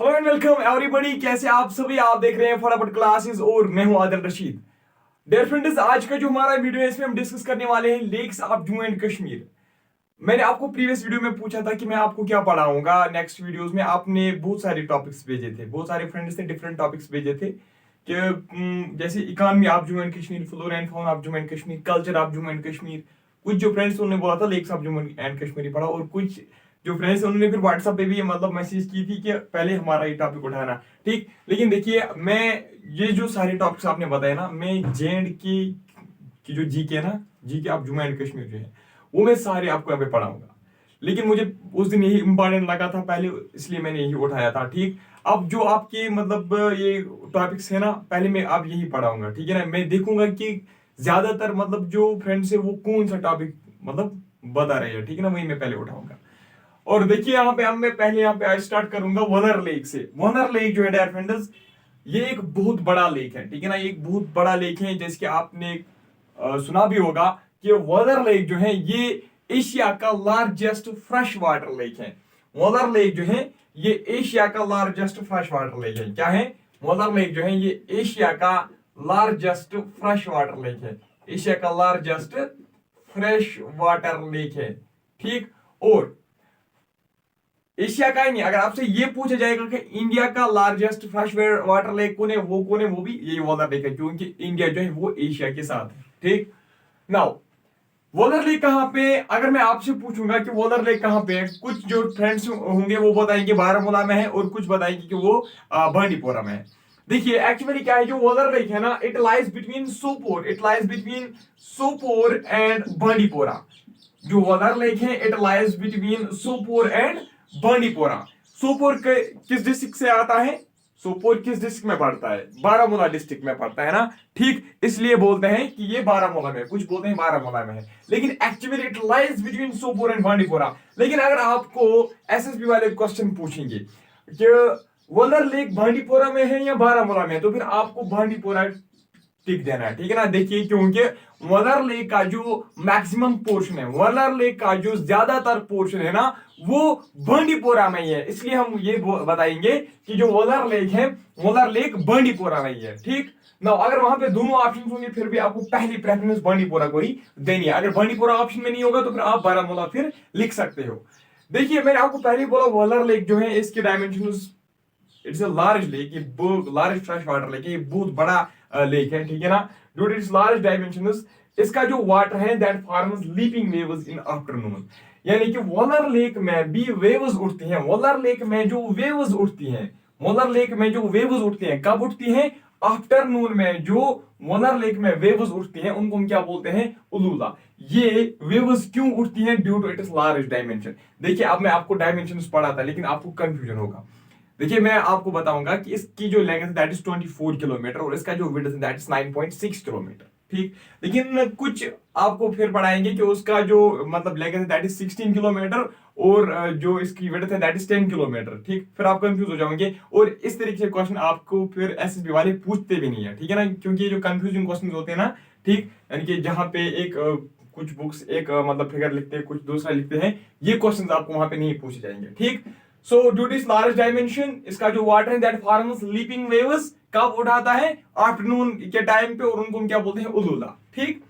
Hello and welcome everybody. कैसे आप सभी? आप देख रहे हैं फटाफट क्लासेस और मैं हूं आदिल रशीद। डियर फ्रेंड्स, आज का जो हमारा वीडियो है इसमें हम डिस्कस करने वाले हैं lakes of Jammu and Kashmir. मैंने आपको प्रीवियस वीडियो में पूछा था कि मैं आपको क्या पढ़ाऊंगा नेक्स्ट वीडियोस में। आपने बहुत सारे टॉपिक्स भेजे थे, बहुत सारे फ्रेंड्स ने डिफरेंट टॉपिक्स भेजे थे कि जैसे economy of Jammu and Kashmir, flora and fauna of Jammu and Kashmir, culture of Jammu and Kashmir. कुछ जो फ्रेंड्स उन्होंने बोला था lakes of Jammu and Kashmir ही पढ़ा, और कुछ जो फ्रेंड्स उन्होंने फिर व्हाट्सएप पे भी मतलब मैसेज की थी कि पहले हमारा ये टॉपिक उठाना। ठीक, लेकिन देखिए मैं ये जो सारे टॉपिक्स आपने बताए ना, मैं जे एंड की जो जी के ना, जी के आप जम्मू एंड कश्मीर जो है वो मैं सारे आपको यहाँ पे पढ़ाऊंगा। लेकिन मुझे उस दिन यही इंपॉर्टेंट लगा था पहले, इसलिए मैंने यही उठाया था। ठीक, अब जो आपके मतलब ये टॉपिक्स है ना, पहले मैं आप यही पढ़ाऊंगा। ठीक है ना, मैं देखूंगा कि ज्यादातर मतलब जो फ्रेंड्स है वो कौन सा टॉपिक मतलब बता रहे हैं। ठीक है ना, वही मैं पहले उठाऊंगा। और देखिए यहाँ पे हम मैं पहले यहाँ पे आज स्टार्ट करूंगा वनर लेक से। वनर लेक जो है डियर फ्रेंड्स, ये एक बहुत बड़ा लेक है। ठीक है ना, ये एक बहुत बड़ा लेक है, जैसे कि आपने सुना भी होगा कि वनर लेक जो है ये एशिया का लार्जेस्ट फ्रेश वाटर लेक है। वनर लेक जो है ये एशिया का लार्जेस्ट फ्रेश वाटर लेक है। क्या है? वनर लेक जो है ये एशिया का लार्जेस्ट फ्रेश वाटर लेक है। एशिया का लार्जेस्ट फ्रेश वाटर लेक है। ठीक, और एशिया का ही नहीं, अगर आपसे ये पूछा जाएगा कि इंडिया का लार्जेस्ट फ्रेश वाटर लेक कौन है, वो कौन है, वो भी यही वॉलर लेक है, क्योंकि इंडिया जो है वो एशिया के साथ है। ठीक, नाउ वॉलर लेक कहाँ पे? अगर मैं आपसे पूछूंगा कि वॉलर लेक कहाँ पे है, कुछ जो फ्रेंड्स होंगे वो बताएंगे बारामूला में है, और कुछ बताएंगे कि वो बांडीपोरा में है। देखिए एक्चुअली क्या है, जो वॉलर लेक है ना, it lies between Sopore, it lies between Sopore and Bandipora. जो वॉलर लेक है it lies between Sopore and Bandipora. Sopore के किस डिस्ट्रिक्ट से आता है? सोपोर किस डिस्ट्रिक्ट में पड़ता है? बारामूला डिस्ट्रिक्ट में पड़ता है ना। ठीक, इसलिए बोलते हैं कि ये बारामूला में, कुछ बोलते हैं बारामूला में है, लेकिन actually it lies between Sopore and Bandipora. लेकिन अगर आपको एसएसबी वाले क्वेश्चन पूछेंगे कि वॉलर लेक बांडीपोरा में है या बारामूला में है, तो फिर आपको बांडीपोरा टिक देना है। ठीक है ना, देखिए क्योंकि वॉलर लेक का जो मैक्सिमम पोर्शन है, वॉलर लेक का जो ज्यादातर पोर्शन है ना, वो बांडीपोरा में ही है। इसलिए हम ये बताएंगे कि जो वॉलर लेक है, वॉलर लेक बांडीपोरा में ही है। ठीक ना, अगर वहां पे दोनों ऑप्शन होंगे फिर भी आपको पहली प्रेफरेंस बांडीपोरा को ही देनी है। अगर बांडीपोरा ऑप्शन में नहीं होगा तो फिर आप बारामूला फिर लिख सकते हो। देखिए मैंने आपको पहले बोला वॉलर लेक जो है इसके dimension, it's a large lake, ये लार्ज फ्रेश वाटर लेक है, ये बहुत बड़ा लेक है। ठीक है ना, due to its large dimensions, इसका जो वाटर है that forms leaping waves in afternoon. यानी कि वॉलर लेक में भी वेव्स उठती हैं। वॉलर लेक में जो वेव्स उठती हैं, वॉलर लेक में जो वेव्स उठती हैं, कब उठती हैं? आफ्टरनून में जो वॉलर लेक में वेव्स उठती हैं उनको हम क्या बोलते हैं? उलूला। ये वेव्स क्यों उठती हैं? Due to its large dimension. देखिए अब मैं आपको डायमेंशंस पढ़ा था लेकिन आपको कंफ्यूजन होगा। देखिए मैं आपको बताऊंगा कि इसकी जो लेंथ है दैट इज 24 किलोमीटर और इसका जो विड्थ है दैट इज 9.6 किलोमीटर। ठीक, लेकिन कुछ आपको फिर पढ़ाएंगे कि उसका जो मतलब लेंथ है दैट इज 16 किलोमीटर और जो इसकी विड्थ है दैट इज 10 किलोमीटर। ठीक, फिर आप कंफ्यूज हो जाओगे और इस तरीके से क्वेश्चन आपको फिर एसएसबी वाले पूछते भी नहीं है। ठीक है ना, क्योंकि ये जो कंफ्यूजिंग क्वेश्चन होते हैं ना, ठीक, यानी कि जहां पे एक कुछ बुक्स एक मतलब फिगर लिखते हैं, कुछ दूसरा लिखते हैं, ये क्वेश्चंस आपको वहां पे नहीं पूछे जाएंगे। ठीक, so due to this large dimension, इसका जो वाटर है दैट फॉर्म्स लीपिंग वेव्स कब उठाता है? आफ्टरनून के टाइम पे, और उनको हम क्या बोलते हैं? उलूला। ठीक,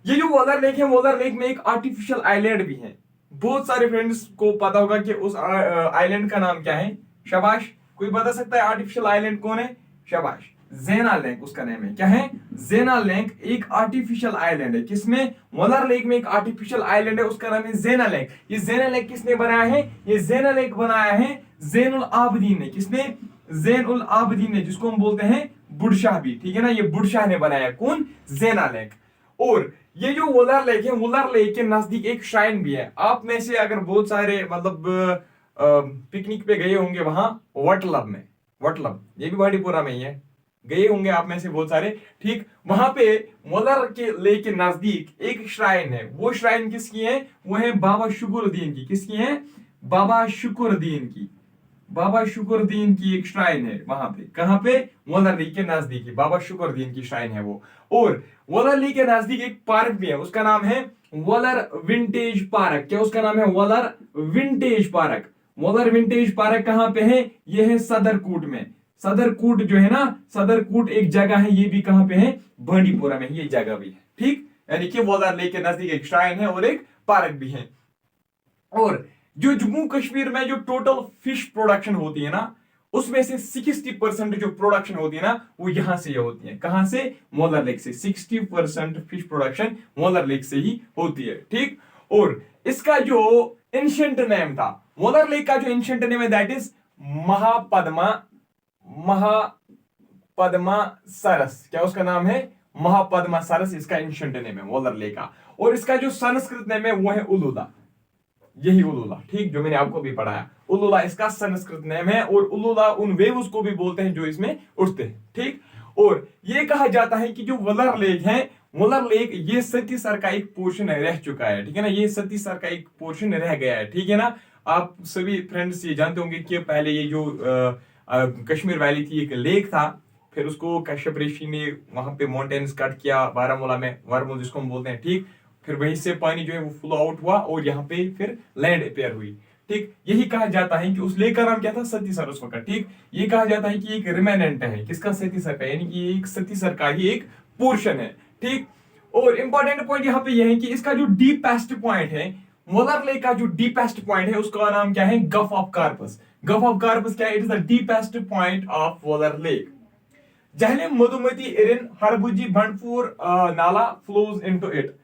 ये जो वॉलर लेक है, वॉलर लेक में एक आर्टिफिशियल आइलैंड भी है। बहुत सारे फ्रेंड्स को पता होगा कि उस आइलैंड का नाम क्या है। शाबाश, कोई बता सकता है आर्टिफिशियल आइलैंड कौन है? शाबाश, जेना लेक उसका नाम है। क्या है? जेना लेक एक आर्टिफिशियल आइलैंड है। किसमें? वॉलर लेक में एक आर्टिफिशियल आइलैंड है, उसका नाम है जेना लेक। ये जेना लेक किसने बनाया है? ये जेना लेक बनाया है जैनुल आबदीन ने। किसने? जैनुल आबदीन ने, जिसको हम बोलते हैं बुडशाह भी। ठीक है ना, ये बुडशाह ने बनाया। कौन? जेना लेक। और ये जो वोलर लेक है, वोलर लेक के नजदीक एक श्राइन भी है। आप में से अगर बहुत सारे मतलब पिकनिक पे गए होंगे वहां वटलब में, वटलब ये भी बांडीपुरा में ही है, गए होंगे आप में से बहुत सारे। ठीक, वहां पे वोलर के लेक के नजदीक एक श्राइन है। वो श्राइन किसकी है? वो है बाबा शुक्रुद्दीन की। किसकी है? बाबा शुक्रुद्दीन की। बाबा शुक्रुद्दीन की एक श्राइन है वहां पे। कहां पे? वोलर लेक के नजदीक बाबा शुक्रुद्दीन की श्राइन है वो। और वोलर लेक के नजदीक एक पार्क भी है, उसका नाम है वोलर विंटेज पार्क। क्या उसका नाम है? Volar vintage park. Molar vintage park कहां पे है? ये है सदरकोट में। सदरकोट जो है ना, सदरकोट एक जगह है, ये भी कहां पे है? बांडीपुरा में ये जगह भी है। ठीक, यानी कि वोलर लेक के नजदीक एक श्राइन है और एक पार्क भी है। और जो जम्मू कश्मीर में जो टोटल फिश प्रोडक्शन होती है ना, उसमें से 60% जो प्रोडक्शन होती है ना, वो यहां से होती है। कहां से? मोलर लेक से। 60% फिश प्रोडक्शन मोलर लेक से ही होती है। ठीक, और इसका जो एंशिएंट नेम था, मोलर लेक का जो एंशिएंट नेम है, दैट इज महापद्मा, महापद्मा सरस। क्या उसका नाम है? महापद्मा सरस इसका एंशिएंट नेम है मोलर लेक का। और इसका जो संस्कृत नेम है वो है उलुला, यही उलुला। ठीक, जो मैंने आपको भी पढ़ाया, उलुला इसका संस्कृत नेम है। और उलुला उन वेव्स को भी बोलते हैं जो इसमें उठते हैं। ठीक, और ये कहा जाता है कि जो वोलर लेक है, वोलर लेक ये सतीसर का एक पोर्शन रह चुका है। ठीक है ना, ये सतीसर का एक पोर्शन रह गया है। ठीक है ना, आप सभी फ्रेंड्स ये जानते होंगे कि पहले ये जो कश्मीर वैली थी, एक लेक था, फिर उसको कश्यप ऋषि ने वहां पे माउंटेन्स कट किया बारामूला में, वर्मोल जिसको हम बोलते हैं। ठीक, फिर वहीं से पानी जो है वो फ्लो आउट हुआ और यहाँ पे फिर लैंड अपेयर हुई। ठीक, यही कहा जाता है कि उस लेक का नाम क्या था? सतीसर उस वक्त। ठीक, ये कहा जाता है कि एक रिमेनेंट है किसका? सतीसर का, यानी कि एक सतीसर का ही एक पोर्शन है। ठीक, और इंपॉर्टेंट पॉइंट यहाँ पे यह है कि इसका जो डीपेस्ट पॉइंट है, मोलर लेक का जो डीपेस्ट पॉइंट है, उसका नाम क्या है? Gulf of Karpus. Gulf of Karpus क्या है? It is the deepest point of Wular lake. Jhelum, Madhumati, Erin, Harbuji, Bhandpur nala flows into it.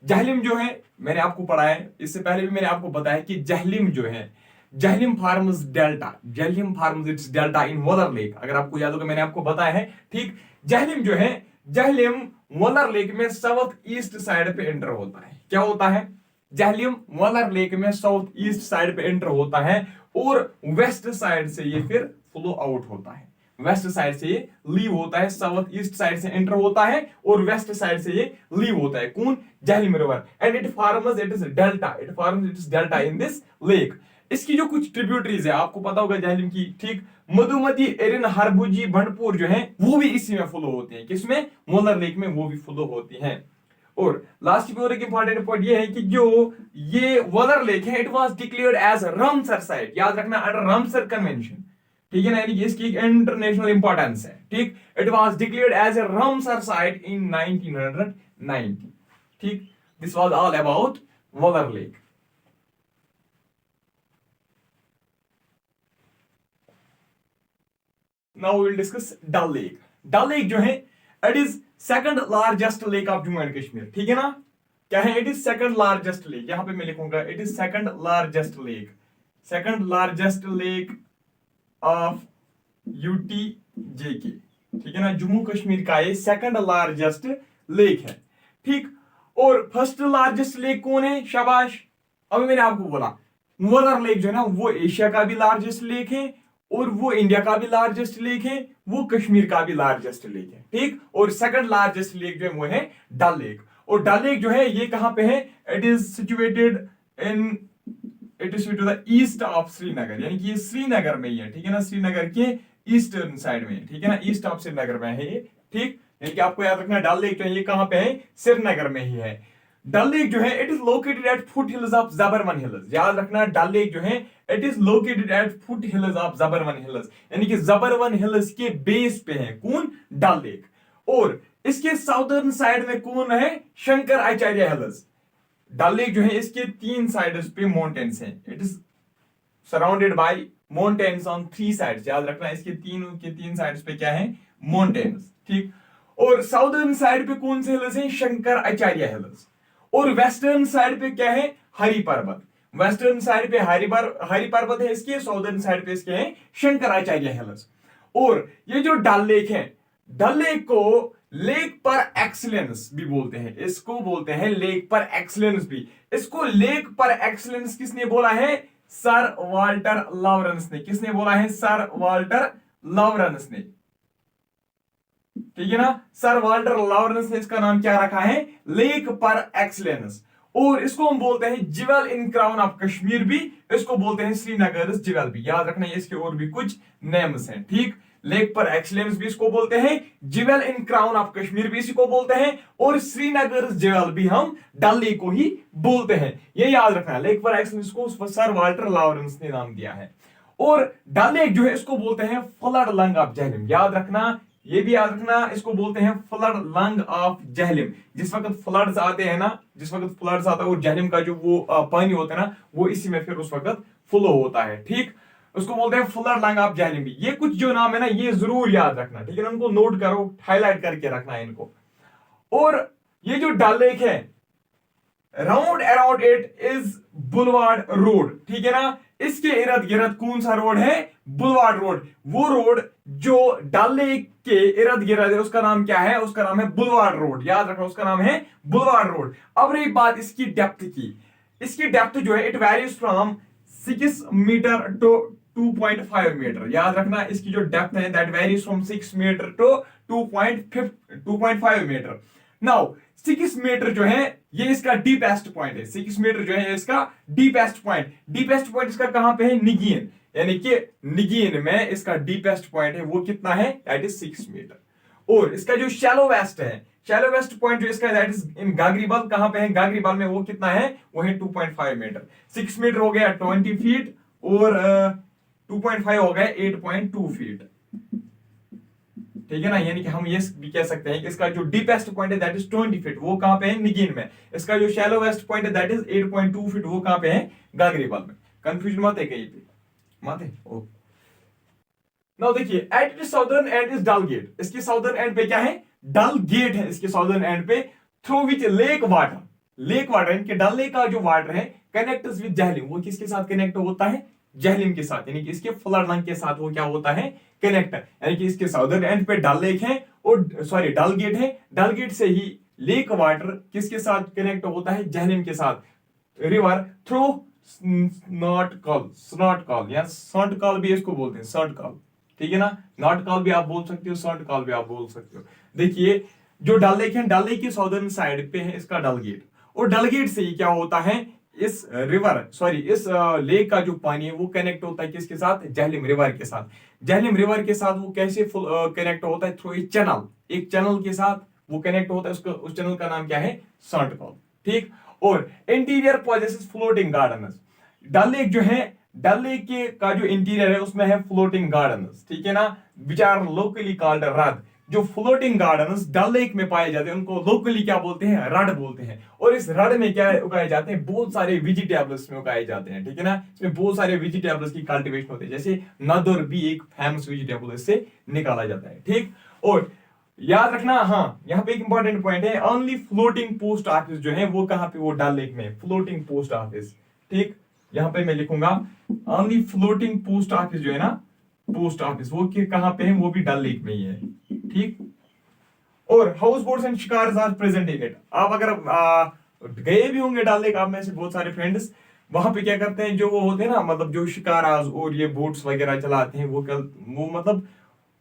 Jhelum जो है, मैंने आपको पढ़ा है, इससे पहले भी मैंने आपको बताया कि जहलिम जो है, Jhelum farms delta, Jhelum farms it's delta in volar lake. अगर आपको याद होगा मैंने आपको बताया है। ठीक, जहलिम जो है, जहलिम वोलर लेक में साउथ ईस्ट साइड पे एंटर होता है। क्या होता है? जहलिम वोलर लेक में साउथ ईस्ट साइड पे एंटर होता है और वेस्ट साइड से ये फिर फ्लो आउट होता है। वेस्ट साइड से ये लीव होता है, साउथ ईस्ट साइड से एंटर होता है और वेस्ट साइड से ये लीव होता है। कौन? Jhelum river. And it forms it is delta, it forms it is delta in this lake. इसकी जो कुछ ट्रिब्यूटरीज है, आपको पता होगा जहलिम की। ठीक, मधुमती, एरिन, हरबुजी, भंडपुर जो है वो भी इसी में फ्लो होते हैं। किसमें? मोलर लेक में वो भी फ्लो होती हैं। और लास्ट में और एक इंपॉर्टेंट पॉइंट ये है कि जो ये वोलर लेक है, it was declared as Ramsar site. याद रखना, अंडर रामसर कन्वेंशन। ठीक है ना, यानी कि इसकी एक इंटरनेशनल इंपॉर्टेंस है। ठीक, it was declared as a Ramsar site in 1990। ठीक, this was all about Wular lake. Now we will discuss Dal lake. Dal lake जो है, it is second largest lake of Jammu and Kashmir. ठीक है ना, क्या है? It is second largest lake. यहां पे मैं लिखूंगा it is second largest lake, second largest lake of UTJK। ठीक है ना, जम्मू कश्मीर का ये सेकंड लार्जेस्ट लेक है। ठीक, और फर्स्ट लार्जेस्ट लेक कौन है? शाबाश, अभी मैंने आपको बोला वोलर लेक जो है ना, वो एशिया का भी लार्जेस्ट लेक है और वो इंडिया का भी लार्जेस्ट लेक है, वो कश्मीर का भी लार्जेस्ट लेक है। ठीक, और सेकंड लार्जेस्ट लेक जो है वो है डल लेक। और डल लेक जो है ये कहां पे है? It is situated in, it is to the east of Srinagar, यानी कि ये श्रीनगर में ही है। ठीक है ना, श्रीनगर के ईस्टर्न साइड में। ठीक है ना, ईस्ट ऑफ श्रीनगर में है ये। ठीक, यानी कि आपको याद रखना डल लेक जो है ये कहां पे है? श्रीनगर में ही है। डल लेक जो है, it is located at foot hills of Zabarwan hills. याद रखना, डल लेक जो है it is located at foot hills of Zabarwan hills, यानी कि जबरवन हिल्स के बेस पे है कौन? डल लेक। और इसके साउदर्न साइड में कौन है? शंकर आचार्य हिल्स। डल लेक जो है इसके 3 साइड्स पे माउंटेन्स हैं। It is surrounded by mountains on 3 sides. याद रखना, इसके 3 साइड्स पे क्या है? माउंटेन्स। ठीक, और साउदर्न साइड पे कौन से हिल्स हैं? शंकर आचार्य हिल्स। और वेस्टर्न साइड पे क्या है? हरि पर्वत। वेस्टर्न साइड पे हरि पर्वत है इसके, साउदर्न साइड पे इसके हैं शंकराचार्य हिल्स। और ये जो डल लेक है, डल लेक को लेक पर एक्सीलेंस भी बोलते हैं। इसको बोलते हैं लेक पर एक्सीलेंस भी। इसको लेक पर एक्सीलेंस किसने बोला है? सर वाल्टर लॉरेंस ने। किसने बोला है? सर वाल्टर लॉरेंस ने। ठीक है ना, सर वाल्टर लॉरेंस ने इसका नाम क्या रखा है? लेक पर एक्सीलेंस। और इसको हम बोलते हैं jewel in crown of Kashmir भी, इसको बोलते हैं श्रीनगर ज्वेल भी। याद रखना, इसके और भी कुछ नेम्स हैं। ठीक, लेक पर एक्सीलेंस भी इसको बोलते हैं, jewel in crown of Kashmir भी इसी को बोलते हैं, और श्रीनगर ज्वेल भी हम डल लेक को ही बोलते हैं। ये याद रखना, लेक पर एक्सीलेंस को सर वाल्टर लॉरेंस ने नाम दिया है। और डल लेक जो है इसको बोलते हैं फ्लड लंग ऑफ जहलम, याद रखना, ये भी याद रखना, इसको बोलते हैं फ्लड लंग ऑफ जहलम। जिस वक्त फ्लड्स आते हैं ना, जिस वक्त फ्लड्स आता है और जहलम का जो वो पानी होता है ना, वो इसी में फिर उस वक्त फ्लो होता है, ठीक, उसको बोलते हैं फ्लड लंग ऑफ जहलम भी। ये कुछ जो नाम है ना, ये जरूर याद रखना, ठीक है ना, उनको नोट करो, हाईलाइट करके रखना है इनको। और ये जो डल लेक है, round around it is boulevard road, ठीक है ना, इसके इर्द गिर्द कौन सा रोड है? Boulevard road. वो रोड जो डल लेक के इर्द गिर्द है उसका नाम क्या है? उसका नाम है बुलवार्ड रोड, याद रखना, उसका नाम है बुलवार्ड रोड। अब रही बात इसकी डेप्थ की, इसकी डेप्थ जो है it varies from 6 metre to 2.5 metre, याद रखना, इसकी जो डेप्थ है that varies from 6 metre to 2.5 metre. Now 6 metre जो है ये इसका डीपेस्ट पॉइंट है, 6 मीटर जो है इसका डीपेस्ट पॉइंट। डीपेस्ट पॉइंट इसका कहां पे है? निगीन, यानी कि निगीन में इसका डीपेस्ट पॉइंट है, वो कितना है? That is 6 metre. और इसका जो शैलो वेस्ट है, शैलो वेस्ट पॉइंट जो इसका दैट इज इन गागरीबाल, कहां पे है? गागरीबाल में, वो कितना है? वो है 2.5 मीटर। 6 मीटर हो गया 20 फीट और 2.5 हो गया 8.2 फीट, ठीक है ना। यानी कि हम ये भी कह सकते हैं कि इसका जो डीपेस्ट पॉइंट है दैट इज 20 फीट, वो कहां पे है? निगीन में। इसका जो शैलो वेस्ट पॉइंट है दैट इज 8.2 फीट, वो कहां पे है? गागरीबाल में। कंफ्यूजन मत है कहीं पे, मत है। ओ नाउ देखिए, at it southern end is Dal gate, इसके साउदर्न एंड पे क्या है? डल गेट है इसके साउदर्न एंड पे, through which lake water, lake water, इनके डल लेक का जो वाटर है कनेक्ट्स विद जहलम, वो किसके साथ कनेक्ट होता है? जहलम के साथ, यानी कि इसके फ्लड लंग के साथ वो क्या होता है? कनेक्ट, यानी कि इसके साउदर्न एंड पे डल लेक है और सॉरी डल गेट है, डल गेट से ही लेक वाटर किसके साथ कनेक्ट होता है? जहलम के साथ, रिवर थ्रू नॉट कॉल या सॉन्ट कॉल भी इसको बोलते हैं, सॉन्ट कॉल, ठीक है ना, नॉट कॉल भी आप बोल सकते हो, सॉन्ट कॉल भी आप बोल सकते हो। देखिए जो डल लेक है, डल लेक की साउदर्न साइड पे है इसका डल गेट, और डल गेट से ही क्या होता है? इस लेक का जो पानी है वो कनेक्ट होता है किसके साथ? जहलम रिवर के साथ। जहलम रिवर के साथ वो कैसे कनेक्ट होता है? थ्रू ए चैनल, एक चैनल के साथ वो कनेक्ट होता है, उस चैनल का नाम क्या है? सॉन्ट कॉल, ठीक। और interior possesses floating gardens, Dal lake जो है, डल लेक के का जो इंटीरियर है उसमें है फ्लोटिंग गार्डन्स, ठीक है ना, which are locally called Rad. जो फ्लोटिंग गार्डन्स डल लेक में पाए जाते हैं उनको लोकली क्या बोलते हैं? रड बोलते हैं। और इस रड में क्या उगाए जाते हैं? बहुत सारे वेजिटेबल्स में उगाए जाते हैं, ठीक है ना, इसमें बहुत सारे वेजिटेबल्स की कल्टीवेशन होती है, जैसे नदर भी एक फेमस वेजिटेबल इससे निकाला जाता है, ठीक। और याद रखना, हाँ, यहाँ पे एक इंपॉर्टेंट पॉइंट है, ओनली फ्लोटिंग पोस्ट ऑफिस जो है वो कहां पे? वो डल लेक में, फ्लोटिंग पोस्ट ऑफिस, ठीक। यहाँ पे मैं लिखूंगा ओनली फ्लोटिंग पोस्ट ऑफिस जो है ना, पोस्ट ऑफिस, वो कहां पे है? वो भी डल लेक में ही है, ठीक। और house boats and shikaras are present in it. आप अगर गए भी होंगे डल लेक, आप में से बहुत सारे फ्रेंड्स, वहां पे क्या करते हैं, जो वो होते हैं ना, मतलब जो शिकाराज और ये बोट्स वगैरह चलाते हैं, वो मतलब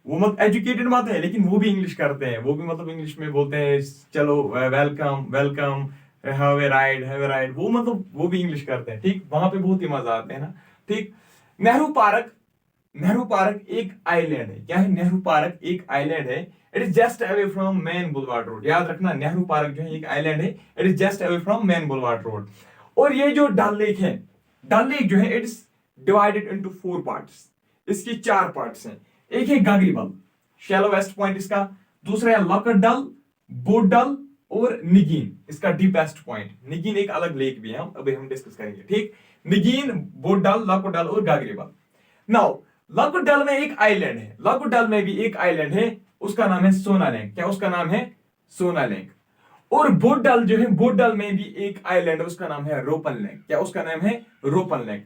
वो मत एजुकेटेड मत है, लेकिन वो भी इंग्लिश करते हैं, वो भी मतलब इंग्लिश में बोलते हैं, चलो welcome welcome, have a ride, वो मतलब वो भी इंग्लिश करते हैं, ठीक। वहां पे बहुत ही मजा आते हैं ना, ठीक। नेहरू पार्क एक आइलैंड है, क्या है? नेहरू पार्क एक आइलैंड है, it is just away from main boulevard road, याद रखना, नेहरू पार्क जो है एक आइलैंड है, it is just away from main boulevard road. और ये जो डल लेक है, डल लेक जो है इट्स डिवाइडेड इनटू 4 पार्ट्स, इसकी 4 पार्ट्स हैं। एक है गागरीबाल, शैलो वेस्ट पॉइंट इसका, दूसरा है लॉकट डल, बोट डल और निगीन, इसका डीपेस्ट पॉइंट। निगीन एक अलग लेक भी है, अभी हम डिस्कस करेंगे, ठीक। निगीन, बोट डल, लॉकट डल और गागरीबाल। नाउ लॉकट डल में एक आइलैंड है, लॉकट डल में भी एक आइलैंड है, उसका नाम है सोनालैंड, क्या उसका नाम है? सोनालैंड। और बोट डल जो है, बोट डल में भी एक आइलैंड है, उसका नाम है रोपनलैंड, क्या उसका नाम है? रोपनलैंड।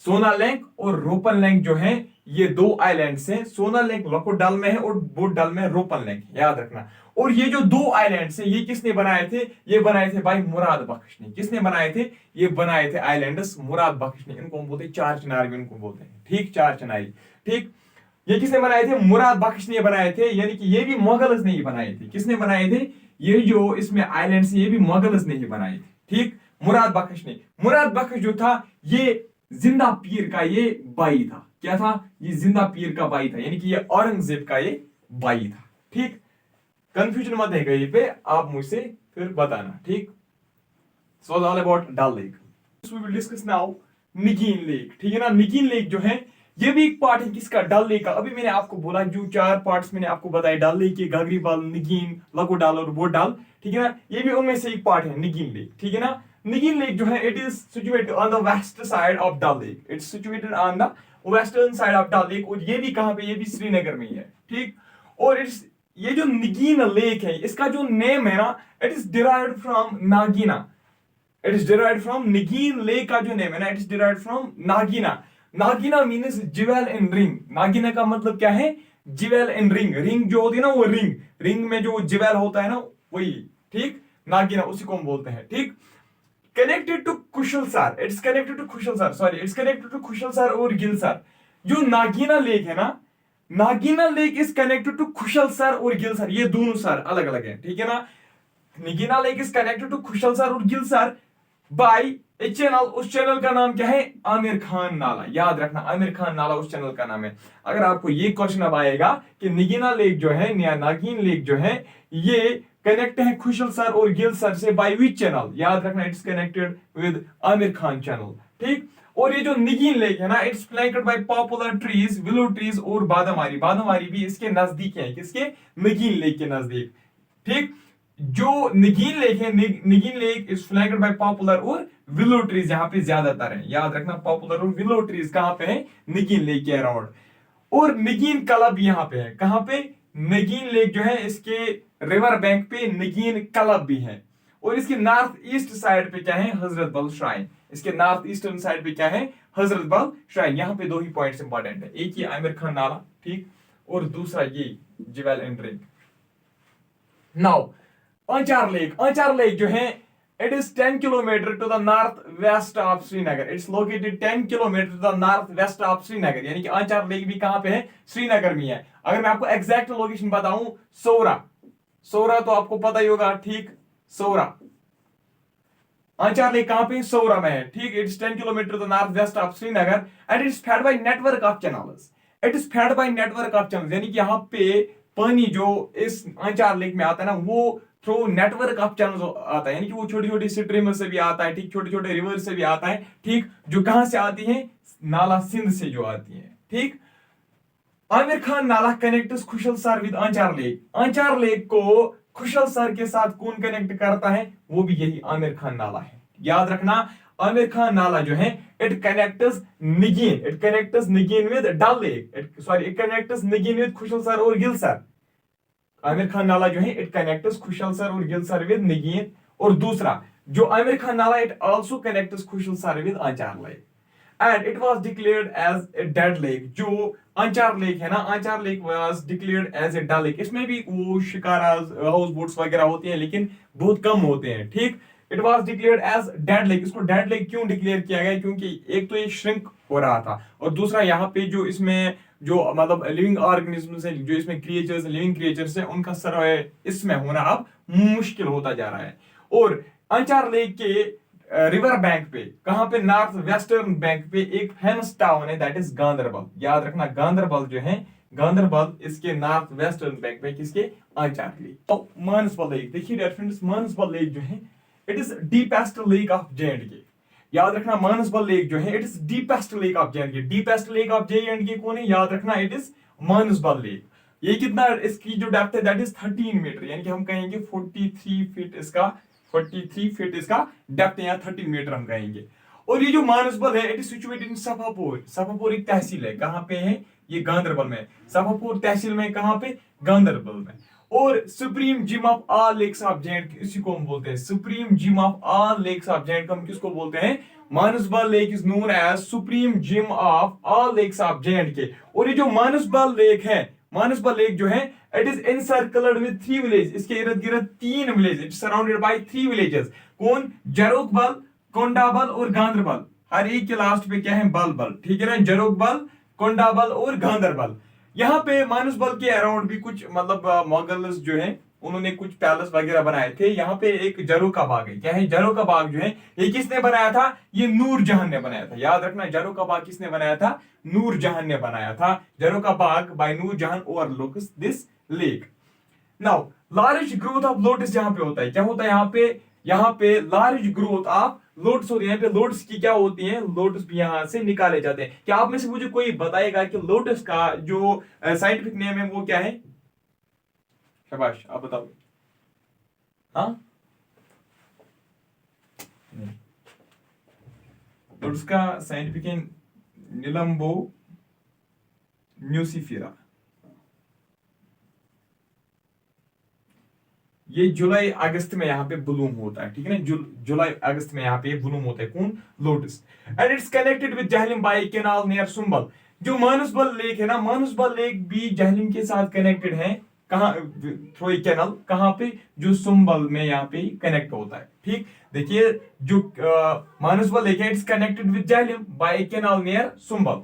सोनालैंड और रोपनलैंड जो है ये 2 आइलैंड्स हैं, सोनालैंड लॉकट डल में है और बोट डल में रोपनलैंड, याद रखना। और ये जो 2 आइलैंड्स हैं ये किसने बनाए थे? ये बनाए थे भाई मुराद बख्श ने। किसने बनाए थे? ये बनाए थे आइलैंड्स मुराद बख्श ने, इनको हम बोलते हैं चार चिनारी भी इनको बोलते हैं, ठीक, चार चिनारी, ठीक। ये किसने बनाए थे? मुराद बख्श ने बनाए थे, यानी कि ये भी मुगल्स ने ही बनाए थे। किसने बनाए थे? ये जो इसमें आइलैंड्स ये भी मुगल्स ने ही बनाए थे, ठीक। मुराद बख्श ने, मुराद बख्श जो था ये जिंदा पीर का ये भाई था। क्या था? ये जिंदा पीर का भाई था, यानी कि ये औरंगजेब का ये भाई था। ठीक, कंफ्यूजन मत है कहीं पे, आप मुझसे फिर बताना। ठीक, so all about Dal lake. We will discuss now Nigeen lake. ठीक है ना, निगीन लेक जो है ये भी एक पार्ट है किसका? डल लेक का। अभी मैंने आपको बोला जो 4 पार्ट्स मैंने आपको बताए डल लेक के, गागरी बल, निगीन, लको डल और वो डल। ठीक है ना, ये भी उनमें से एक पार्ट है निगीन लेक। ठीक है ना, निगीन लेक जो है it is situated on the west side of Dal lake. It's situated on the western side of Dal lake. और ये भी कहां पे? ये भी श्रीनगर में ही है। ठीक, और इट्स ये जो निगीन लेक है इसका जो नेम है ना, it is derived from Nagina. It is derived from Nigeen lake का जो नेम है ना, it is derived from Nagina. Nagina means jewel in ring. Nagina का मतलब क्या है? Jewel in ring. रिंग जो होती है ना वो रिंग, रिंग में जो ज्वेल होता है ना वही। ठीक, नागीना उसी को हम बोलते हैं। ठीक, connected to Kushalsar, it's connected to Khushalsar, sorry it's connected to Khushalsar और गिलसर। जो नागीना लेक है ना, Nagina lake is connected to Khushalsar और गिलसर। ये दोनों सर अलग अलग है। ठीक है ना, निगीना lake is connected to Khushalsar और गिलसर बाय ए चैनल। उस चैनल का नाम क्या है? आमिर खान नाला। याद रखना, आमिर खान नाला उस चैनल का नाम है। अगर आपको ये क्वेश्चन अब आएगा कि निगीना लेक जो है या नागिन लेक जो है ये कनेक्ट है खुशलसर और गिलसर से बाय विच चैनल? याद रखना, it's connected with Amir Khan channel. ठीक, और ये जो निगीन लेक है ना, it's flanked by poplar trees, willow trees और बादामारी। बादामारी भी इसके नजदीक है। किसके? निगीन लेक के नजदीक। ठीक, जो निगीन लेक है, Nigeen lake is flanked by poplar और विलो ट्रीज। यहाँ पे ज्यादातर है, याद रखना, पॉपुलर और विलो ट्रीज कहां पे है? निगीन लेक के अराउंड। और निगीन क्लब यहाँ पे है। कहां पे? निगीन लेक जो है इसके रिवर बैंक पे निगीन क्लब भी है। और इसके नॉर्थ ईस्ट साइड पे क्या है? हजरत बल श्राइन। इसके नॉर्थ ईस्टर्न साइड पे क्या है? हजरत बल श्राइन। यहाँ पे दो ही पॉइंट्स इंपॉर्टेंट है, एक ही आमिर खान नाला, ठीक, और दूसरा ये jewel and ring. Now अंचार lake. Anchar lake जो है it is 10 kilometer to the northwest of Srinagar. It's located 10 kilometer to the northwest of Srinagar. यानी कि अंचार लेक भी कहां पे है? श्रीनगर में है। अगर मैं आपको एग्जैक्ट लोकेशन बताऊं, सोरा, सोरा तो आपको पता ही होगा। ठीक, सोरा, अंचार लेक कहां पे? सोरा में है। ठीक, it's 10 kilometre to the north west of Srinagar and it's fed by network of channels. It is fed by network of channels, यानी कि यहाँ पे पानी जो इस अंचार लेक में आता है ना वो थ्रू नेटवर्क ऑफ चैनल्स आता है। यानी कि वो छोटी छोटी स्ट्रीमर से भी आता है, ठीक, छोटे छोटे रिवर से भी आता है। ठीक, जो कहां से आती है? नाला सिंध से जो आती है। ठीक, Amir Khan nala connects Khushalsar with Anchar lake. Anchar lake को खुशलसर के साथ कौन कनेक्ट करता है? वो भी यही आमिर खान नाला है। याद रखना, आमिर खान नाला जो है it connects Nigeen with Dal lake. It connects Nigeen with Khushalsar और गिलसर। आमिर खान नाला जो है इट कनेक्ट्स खुशलसर और गिलसर विद निगीन। और दूसरा जो Amir Khan nala it also connects Khushalsar with Anchar lake and it was declared as a dead lake. जो अंचार लेक है ना, Anchar lake was declared as a dead lake. इसमें भी वो शिकाराज, हाउस बोट्स वगैरह होती हैं लेकिन बहुत कम होते हैं। ठीक, it was declared as dead lake. इसको डेड लेक क्यों डिक्लेयर किया गया? क्योंकि एक तो ये श्रिंक हो रहा था और दूसरा यहाँ पे जो इसमें जो मतलब लिविंग ऑर्गेनिज्म्स है, जो इसमें क्रिएचर्स, लिविंग क्रिएचर्स है, उनका सर्वाइव इसमें होना अब मुश्किल होता जा रहा है। और अंचार लेक के रिवर बैंक पे, कहां पे? नॉर्थ वेस्टर्न बैंक पे एक फेमस टाउन है, दैट इज गांधरबल। याद रखना, गांधरबल जो है, गांधरबल इसके नॉर्थ वेस्टर्न बैंक पे, किसके? अंचार लेक। तो मानसबल लेक देखिए डियर फ्रेंड्स, मानसबल लेक जो है it is deepest lake of J&K। याद रखना, मानसबल लेक जो है it is deepest lake of J&K। Deepest lake of J&K कौन है? याद रखना, इट इज मानसबल लेक। ये कितना, इसकी जो डेप्थ है दैट इज 13 मीटर, यानी कि हम कहेंगे 43 फीट इसका, 43 फीट इसका डेप्थ है, या 13 मीटर हम कहेंगे। और ये जो मानसबल है इट इज सिचुएटेड इन सफापुर। सफापुर एक तहसील है, कहां पे है? ये गांधरबल में। सफापुर तहसील में, कहां पे? गांधरबल में। और supreme gem of all lakes of J&K, इसी को हम बोलते हैं supreme gem of all lakes of J&K। हम किसको बोलते हैं? Manasbal lake is known as supreme gem of all lakes of J&K। और ये जो मानसबल लेक है, मानसबल लेक जो है it is encircled with 3 village. इसके इर्द गिर्द 3 village, it surrounded by 3 villages. कौन? जरोकबल, कोंडाबल और गांधरबल। हर एक के लास्ट पे क्या है? बल। ठीक है ना, जरोकबल, कोंडाबल और गांधरबल। यहाँ पे मानसबल के अराउंड भी कुछ मतलब मुगल्स जो है उन्होंने कुछ पैलेस वगैरह बनाए थे। यहाँ पे एक जरों का बाग है। क्या है? जरों का बाग जो है ये किसने बनाया था? ये नूरजहां ने बनाया था। याद रखना, जरों का बाग किसने बनाया था? नूरजहां ने बनाया था। जरों का बाग by Noorjahan overlooks this lake. Now large growth of lotus जहां पे होता है, क्या होता है यहाँ पे लार्ज ग्रोथ ऑफ लोटस होती है। यहाँ पे लोटस की क्या होती है? लोटस भी यहाँ से निकाले जाते हैं। क्या आप में से मुझे कोई बताएगा कि लोटस का जो साइंटिफिक नेम है वो क्या है? शाबाश, आप बताओ। हाँ, लोटस का साइंटिफिक नेम निलंबो न्यूसिफेरा। ये जुलाई अगस्त में यहाँ पे ब्लूम होता है, ठीक है ना? जुलाई अगस्त में यहाँ पे ब्लूम होता है। कौन? Lotus. And it's connected with Jhelum by canal near Sumbal. जो मानसबल लेक है ना, मानसबल लेक भी जहलिम के साथ कनेक्टेड है। कहाँ? Through a canal. कहाँ पे? जो सुंबल में यहाँ पे कनेक्ट होता है। ठीक, देखिए जो मानसबल लेक है it's connected with Jhelum by a canal near Sumbal.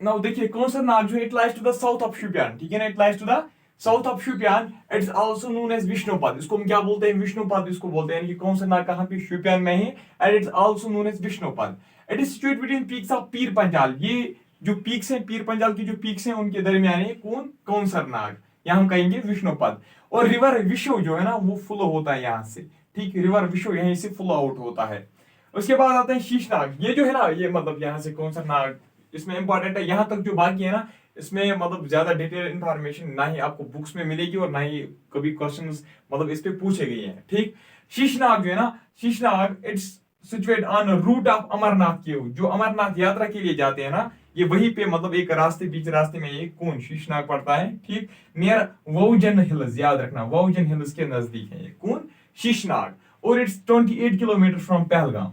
Now देखिए कौसर नाग जो है it lies to the south of Shopian, ठीक है ना? It lies to the south of Shopian. It's also known as Vishnupad. इसको हम क्या बोलते हैं? विष्णुपद इसको बोलते हैं। यानी कि कौसर नाग कहां पे? शुपियान में है। And it's also known as Vishnupad. It is situated between peaks of Pir Panjal. ये जो पीक्स हैं, पीर पंजाल की जो पीक्स हैं उनके दरमियान है कौन? कौसर नाग। यहाँ हम कहेंगे विष्णुपद। और रिवर विशो जो है ना वो फ्लो होता है यहाँ से। ठीक, रिवर विशो यहीं से फ्लो आउट होता है। उसके बाद आता है शीशनाग। ये जो है ना, ये मतलब यहाँ से कौसर नाग इसमें इंपॉर्टेंट है। यहां तक जो बाकी है ना, इसमें मतलब ज्यादा डिटेल इंफॉर्मेशन ना ही आपको बुक्स में मिलेगी और ना ही कभी क्वेश्चंस मतलब इस पे पूछे गए हैं। ठीक, शीशनाग जो है ना, Sheshnag it's situate on route of Amarnath के। जो अमरनाथ यात्रा के लिए जाते हैं ना, ये वहीं पे मतलब एक रास्ते, बीच रास्ते में ये कौन? शीशनाग पड़ता है। ठीक, नियर वोजन हिल्स। याद रखना, वोजन हिल्स के नजदीक है ये कौन? शीशनाग। और इट्स 28 किलोमीटर फ्रॉम पहलगाम।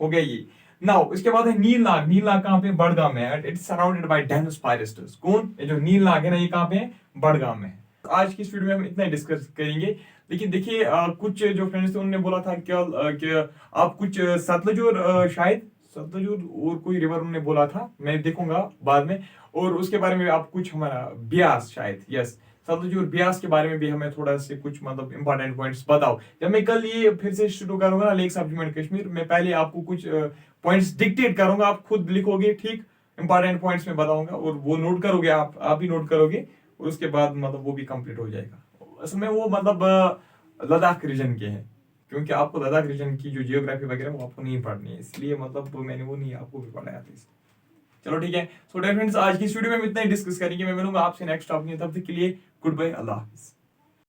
हो गया ये। नाउ इसके बाद है नीलनाग। नीलनाग कहां पे? बड़गाम में। It's surrounded by dense forests. कौन? ये जो नीलनाग है ना, ये कहां पे है? बड़गाम में। आज की इस वीडियो में हम इतना डिस्कस करेंगे। लेकिन देखिए कुछ जो फ्रेंड्स थे उन्होंने बोला था कि आप कुछ सतलुज और शायद सतलुज और कोई रिवर उन्होंने बोला था, मैं देखूंगा बाद में। और उसके बारे में आप कुछ हमारा ब्यास शायद, यस, सतलुज और ब्यास के बारे में भी हमें थोड़ा से कुछ मतलब इंपॉर्टेंट पॉइंट्स बताओ। जब मैं कल ये फिर से शुरू करूंगा ना lakes of Jammu and Kashmir, मैं पहले आपको कुछ पॉइंट्स डिक्टेट करूंगा, आप खुद लिखोगे। ठीक, इंपॉर्टेंट पॉइंट्स में बताऊंगा और वो नोट करोगे, आप भी नोट करोगे। और उसके बाद मतलब वो भी कंप्लीट हो जाएगा। असल में वो मतलब लद्दाख रीजन के हैं, क्योंकि आपको लद्दाख रीजन की जो जियोग्राफी वगैरह वो आपको नहीं पढ़नी है, इसलिए मतलब मैंने वो नहीं आपको भी पढ़ाया था। चलो ठीक है। सो डियर फ्रेंड्स, आज की इस वीडियो में हम इतना ही डिस्कस करेंगे। मैं मिलूंगा आपसे नेक्स्ट टॉपिक में। तब तक के लिए गुड बाय, अल्लाह हाफिज।